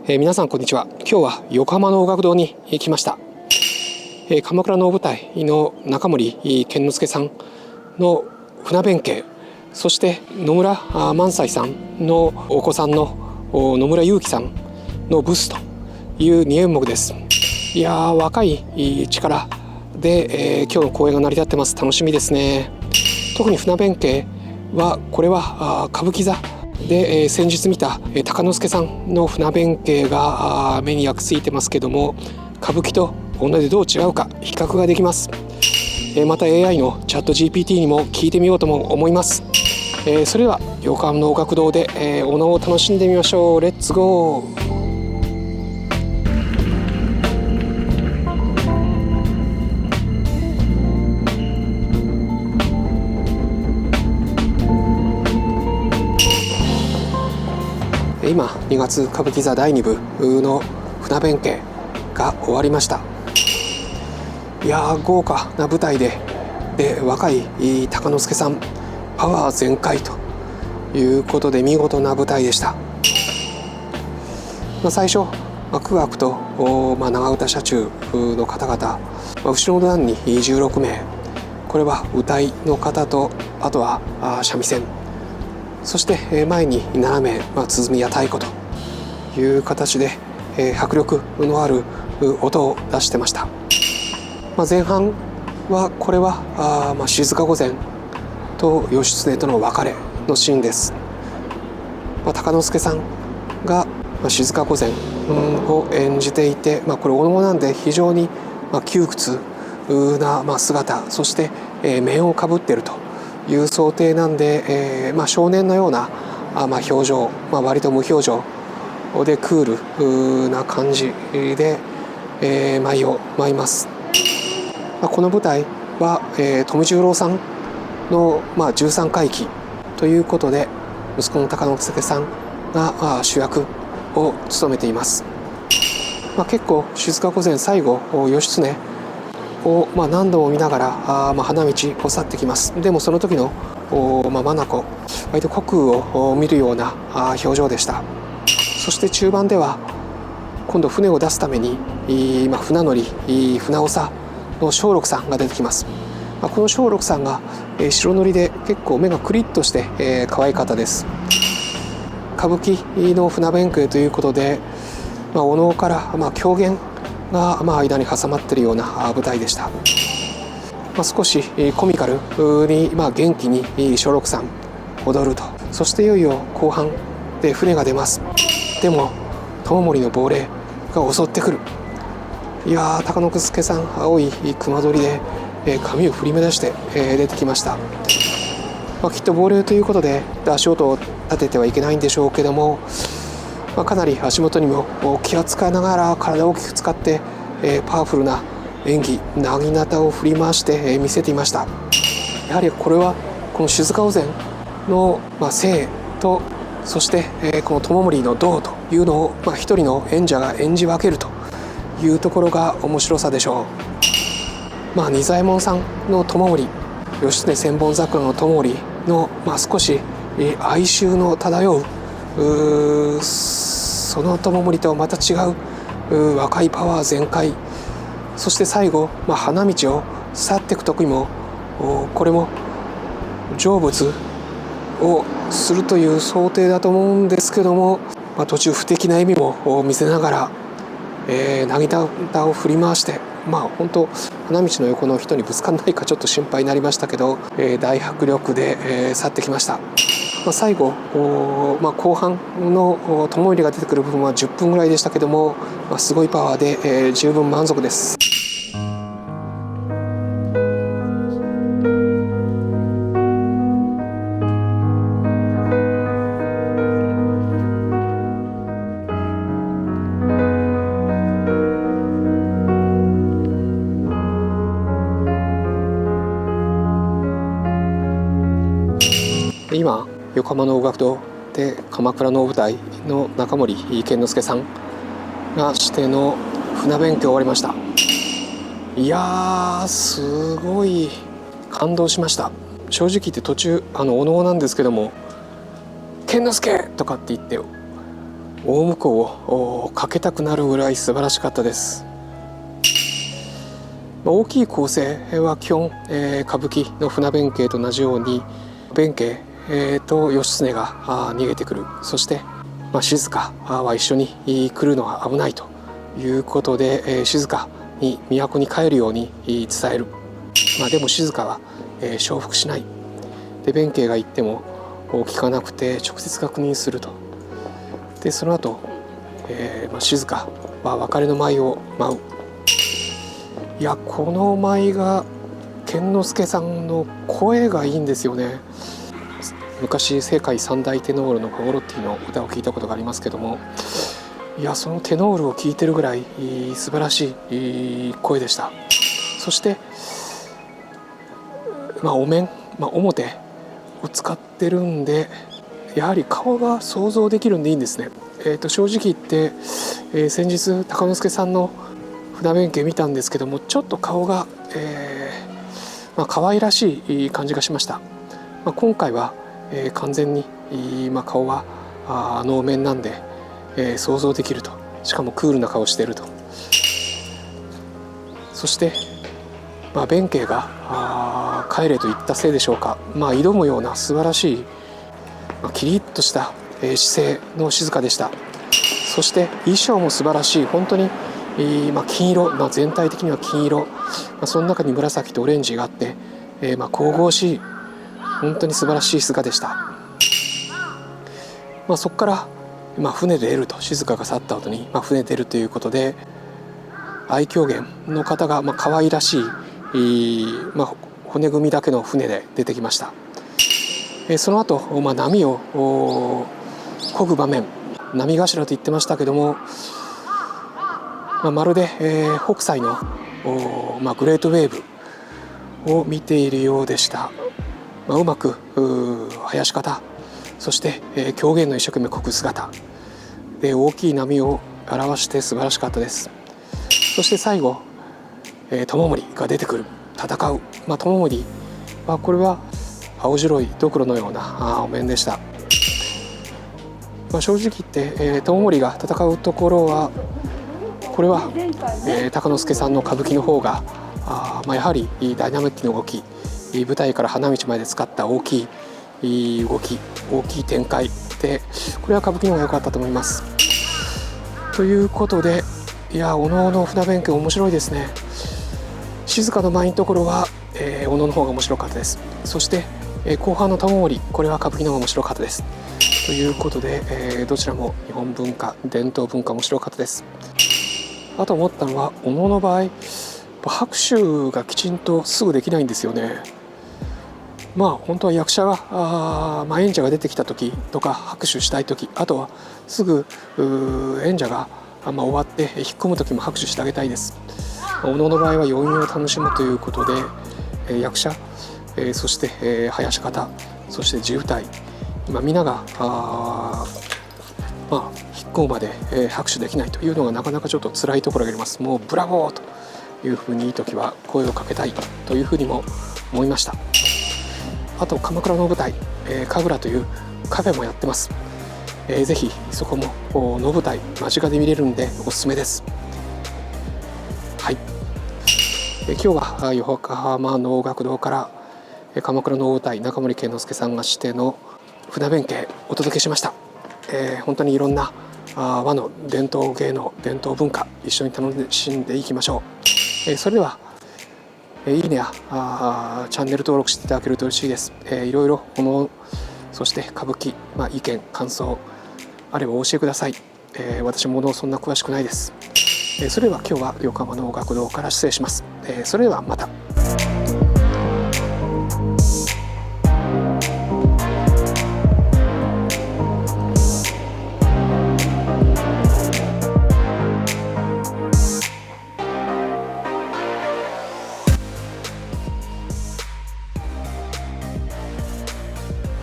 皆さんこんにちは。今日は横浜の大学堂に来ました。鎌倉能舞台の中森健之助さんの船弁慶、そして野村萬斎さんのお子さんの野村祐樹さんのブスという2演目です。いやー、若い力で、今日の公演が成り立ってます。楽しみですね。特に船弁慶はこれは歌舞伎座で、先日見た鷹之助さんの船弁慶が目に焼き付いてますけども、歌舞伎と同じでどう違うか比較ができます。また AI のチャット GPT にも聞いてみようとも思います。それでは横浜能楽堂で、お能を楽しんでみましょう。レッツゴー。今2月歌舞伎座第2部の船弁慶が終わりました。いやー、豪華な舞台で若い鷹之助さんパワー全開ということで見事な舞台でした。最初苦楽と長唄社中の方々、後ろの段に16名、これは謡の方とあとは三味線、そして前に7名、鼓や太鼓という形で迫力のある音を出してました。前半はこれは静御前と義経との別れのシーンです。鷹之助さんが静御前を演じていて、これお能なんで非常に窮屈な姿、そして面をかぶっているという想定なんで、少年のような表情、割と無表情でクールな感じで舞を舞います。この舞台は富十郎さんの13回忌ということで、息子の鷹之助さんが主役を務めています。結構静御前最後義経を何度も見ながら花道を去ってきます。でもその時の眼割と虚空を見るような表情でした。そして中盤では今度船を出すために船乗り船長の松緑さんが出てきます。この松緑さんが白塗りで結構目がクリッとして可愛かったです。歌舞伎の船弁慶ということで、お能から狂言が間に挟まっているような舞台でした。少しコミカルに元気に松緑さん踊ると。そしていよいよ後半で船が出ます。でも友森の亡霊が襲ってくる。いやー、鷹之助さん青い熊取で髪を振り乱して出てきました。きっと亡霊ということで足音を立ててはいけないんでしょうけども、かなり足元にも気を使いながら体を大きく使ってパワフルな演技、なぎなたを振り回して見せていました。やはりこれはこの静御前の生と、そしてこの友森の動というのを一人の演者が演じ分けるというところが面白さでしょう。仁左衛門さんの友森、義経千本桜の友森の少し哀愁の漂うその友森とはまた違う若いパワー全開、そして最後、花道を去っていく時もこれも成仏をするという想定だと思うんですけども、途中不敵な笑みも見せながらなぎなたを振り回して、本当花道の横の人にぶつかんないかちょっと心配になりましたけど、大迫力で去ってきました。最後後半の友入が出てくる部分は10分ぐらいでしたけども、すごいパワーで十分満足です。今横浜能楽堂で鎌倉能舞台の中森健之助さんがしての船弁慶終わりました。いやー、すごい感動しました。正直言って途中お能なんですけども「健之介!」とかって言って大向こうをかけたくなるぐらい素晴らしかったです。大きい構成は基本、歌舞伎の船弁慶と同じように弁慶、と義経が逃げてくる。そして、静は一緒に来るのは危ないということで、静に都に帰るように伝える。でも静は、承服しない。で弁慶が言っても聞かなくて直接確認すると。でその後、静は別れの舞を舞う。いやこの舞が健之介さんの声がいいんですよね。昔世界三大テノールのパヴォロッティの歌を聞いたことがありますけども、いやそのテノールを聞いてるぐらい素晴らしい声でした。そしてお面、表を使ってるんでやはり顔が想像できるんでいいんですね。正直言って、先日鷹之助さんの船弁慶見たんですけども、ちょっと顔が、可愛らしい感じがしました。今回は、完全に、顔はお面なんで、想像できると。しかもクールな顔していると。そして、弁慶が帰れと言ったせいでしょうか、挑むような素晴らしい、キリッとした、姿勢の静でした。そして衣装も素晴らしい。本当に金色、全体的には金色、その中に紫とオレンジがあって、神々しい本当に素晴らしい姿でした。そこから、船で出ると、静が去った後に、船で出るということで愛狂言の方が、可愛らしい、骨組みだけの船で出てきました。その後、波を漕ぐ場面、波頭と言ってましたけども、まるで、北斎のグレートウェーブを見ているようでした。うまく囃し方、そして、狂言の一生懸命漕ぐ姿で大きい波を表して素晴らしかったです。そして最後、知盛が出てくる、戦う。知盛はこれは青白いドクロのようなお面でした。正直言って、知盛が戦うところはこれは、鷹之助さんの歌舞伎の方がやはりダイナミックな動き、舞台から花道まで使った大きい動き、大きい展開で、これは歌舞伎の方が良かったと思います。ということで、お能の船弁慶面白いですね。静の舞のところは、お能の方が面白かったです。そして、後半の知盛、これは歌舞伎の方が面白かったです。ということで、どちらも日本文化、伝統文化面白かったです。あと思ったのは、お能の場合拍手がきちんとすぐできないんですよね。本当は役者が演者が出てきた時とか拍手したい時、あとはすぐ演者が終わって引っ込む時も拍手してあげたいです。お能の場合は余韻を楽しむということで、役者、そして、囃し方、そして地謡、皆が引っ込むまで、拍手できないというのがなかなかちょっと辛いところがあります。もうブラボーというふうにいい時は声をかけたいというふうにも思いました。あと鎌倉の舞台、神楽というカフェもやってます。ぜひそこもの舞台間近で見れるんでおすすめです。はい、今日は横浜能楽堂から鎌倉の舞台中森健之助さんがしての船弁慶お届けしました。本当にいろんな和の伝統芸能、伝統文化一緒に楽しんでいきましょう。それではいいねやチャンネル登録していただけると嬉しいです。いろいろこの、そして歌舞伎、意見感想あればお教えください。私もそんな詳しくないです。それでは今日は横浜能楽堂から失礼します。それではまた。